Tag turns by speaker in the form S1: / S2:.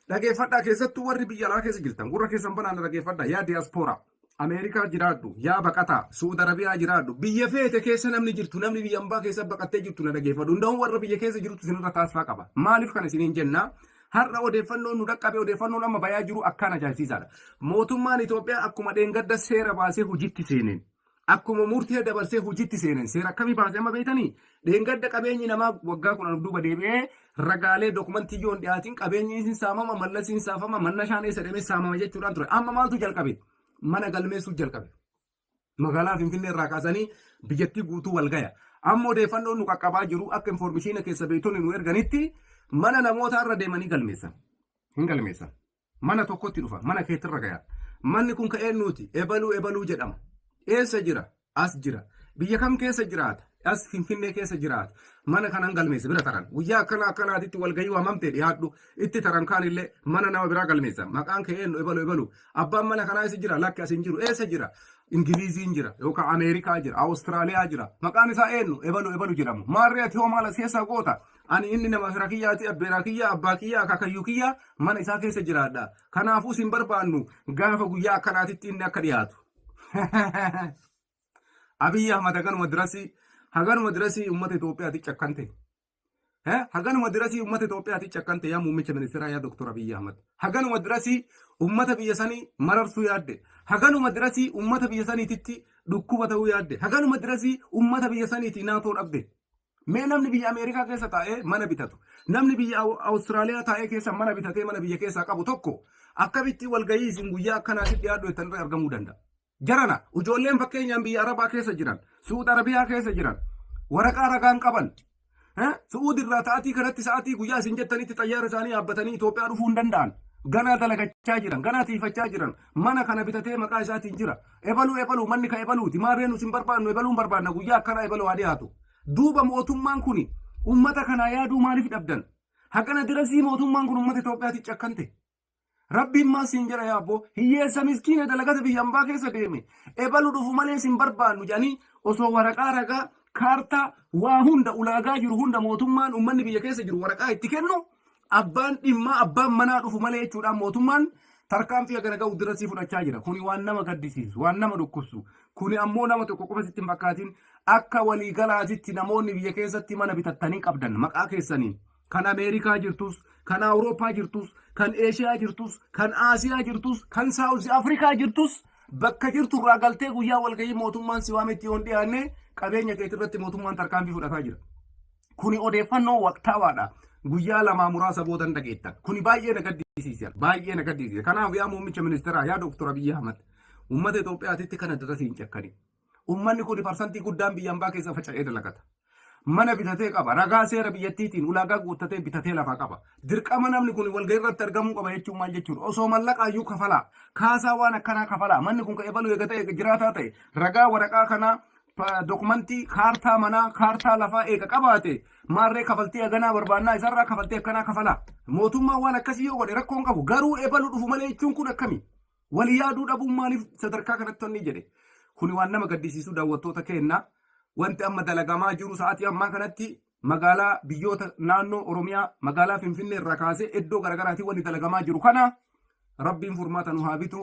S1: Dhageeffadhaa keessattuu warri biyya alaa keessa jirtan gurra keessan banaan dhageeffadhaa yaa diiyaaspooraa Ameerikaa jiraadhu yaa baqataa Suud Arabiyaa jiraadhu biyya feete keessa namni jirtu namni biyya ambaa keessa baqattee jirtu na dhageeffadhu hundaa'uun warra biyya keessa jirtu sinirra taasifaa qaba maaliif kana isiniin jennaa har'a odeeffannoon nu dhaqqabe odeeffannoon amma bayaa jiru akkaan ajaa'ibsiisaadha mootummaan Itoophiyaa akkuma dheengadda seera baasee hojiitti seeneen akkuma murtee dabarsee hojiitti seeneen seera akkamii baasee amma beeytanii dheengadda qabeenyi namaa waggaa 10 duuba deebi'ee ragaalee dokumentii yoon dhiyaatiin qabeenyi isin saamama mallasiin saafama manna shaanee sadamee saamama jechuudhaan ture amma maaltu jalqabe mana galmeessuu jalqabe magaalaa Finfinnee irraa kaasanii biyyattii guutuu wal gaya amma odeeffannoon nu qaqqabaa jiru akka informeeshinii keessa beeytonni nu erganitti mana namoota irra deemanii galmeessan hin galmeessan mana tokkotti dhufa mana keetirra gaya manni kun ka'ee nuti ebaluu jedhama eessa jira as jira biyya kam keessa jiraata as Finfinnee keessa jiraata mana kanan galmeessa bira taran guyyaa akkanaatitti walgayii waamamtee dhiyaadhu itti taran kaanillee mana nama biraa galmeessa maqaan ka'ee ebalu abbaan mana kanaa eessa jira lakki asin jiru eessa jira Ingiliiziin jira yookaan Ameerikaa jira Awustiraaliyaa jira maqaan isaa eenyu ebalu jedhamu maarree ati hoo maala keessa goota ani inni nama fira kiyyaati abbeeraa kiyyaa abbaa kiyyaa akaakayyuu kiyyaa mana isaa keessa jiraadha kanaafuu sin barbaannu gaafa guyyaa akkanaatitti inni akka dhiyaatu. Abiyyi Ahmad haganuma dirasii uummata Itoophiyaatti cakkante. Haganuma dirasii uummata Itoophiyaatti cakkante yaa muummicha ministeeraa yaa Dr. Abiyyi Ahmad. Haganuma dirasii uummata biyya sanii mararsuu yaadde. Haganuma dirasii uummata biyya saniititti dhukkuba ta'uu yaadde. Haganuma dirasii uummata biyya saniitti naatoo dhabde. Mee namni biyya Ameerikaa keessa taa'ee mana bitatu. Namni biyya Awustiraaliyaa taa'ee keessa mana bitatee mana biyya keessaa qabu tokko akkamitti walgayii isin guyyaa akkanaatti dhiyaadhu ittiin argamuu danda'a. Jarana ijoolleen fakkeenyaan biyya Arabaa keessa jiran Suud Arabiyaa keessa jiran waraqaa ragaan qaban Suud irraa ta'atii kanatti sa'aatii guyyaa isin jettanitti xayyaara isaanii yaabbatanii Itoophiyaa dhufuu hin danda'an ganaa dalagachaa jiran ganaa tiifachaa jiran mana kana bitatee maqaa isaatiin jira ebaluu manni ka ebaluuti maarreen nuti hin barbaannu ebaluun barbaanna guyyaa akkana ebaluu haa dhiyaatu duuba mootummaan kuni ummata kanaa yaaduu maaliif dhabdan haqana dirasii mootummaan kun ummata Itoophiyaatti cakkante. Rabbiin maal siin jedha yaabbo hiyyeessa miskiina dalagata biyya ambaa keessa deeme ebalu dhufu malee sin barbaannu jedhanii osoo waraqaa ragaa kaartaa waa hunda ulaagaa jiru hunda mootummaan uummanni biyya keessa jiru waraqaa itti kennu abbaan dhimmaa abbaan manaa dhufu malee jechuudhaan mootummaan tarkaanfii gara ga'u dirasii fudhachaa jira kuni waan nama gaddisiisu waan nama dhukkubsu kuni ammoo nama tokko qofa sitti hin fakkaatin akka waliigalaatitti namoonni biyya keessatti mana bitattanii qabdan maqaa keessaniin. Kan Ameerikaa jirtus, kan Awurooppaa jirtus, kan Eeshiyaa jirtus, kan Aasiyaa jirtus, kan Saawuz Afrikaa jirtus bakka jirtu irraa galtee guyyaa walgayii mootummaan si waametti yoon dhiyaanne qabeenya keetii irratti mootummaan tarkaanfii fudhataa jira. Kuni odeeffannoo waqtaawaadha. Guyyaa lamaa muraasa boodan dhageettan. Kuni baay'ee na gaddisiisa. Kanaaf yaa muummicha ministeeraa yaa Dr. Abiyyi Ahmad uummata Itoophiyaatitti kana dirasii hin cakkani. Uummanni kun parsantii guddaan biyya ambaa keessa faca'ee dalagata. Mana bitatee qaba ragaa seera biyyattiitiin ulaagaa guuttatee bitatee lafaa qaba dirqama namni kun walgahii irratti argamuu qaba jechuun maal jechuudha osoo mallaqaayyuu kafalaa kaasaa waan akkanaa kafalaa manni kun ebalu eega ta'e jiraataa ta'e ragaa waraqaa kanaa dokumentii kaartaa manaa kaartaa lafaa eega qabaate maarree kafaltii haganaa barbaannaa isarraa kafaltii akkanaa kafalaa mootummaan waan akkasii yoo godhe rakkoon qabu garuu ebalu dhufu malee jechuun kun akkami wal yaaduu dhabuun maaliif sadarkaa kanatti tonni jedhe kuni waan nama gaddisiisuu daawwattoota keenna. Wanti amma dalagamaa jiru sa'aatii ammaa kanatti magaalaa biyyoota naannoo Oromiyaa magaalaa Finfinnee irraa kaasee iddoo garaagaraatiin wanti dalagamaa jiru kana rabbiin furmaata nu haa bitu.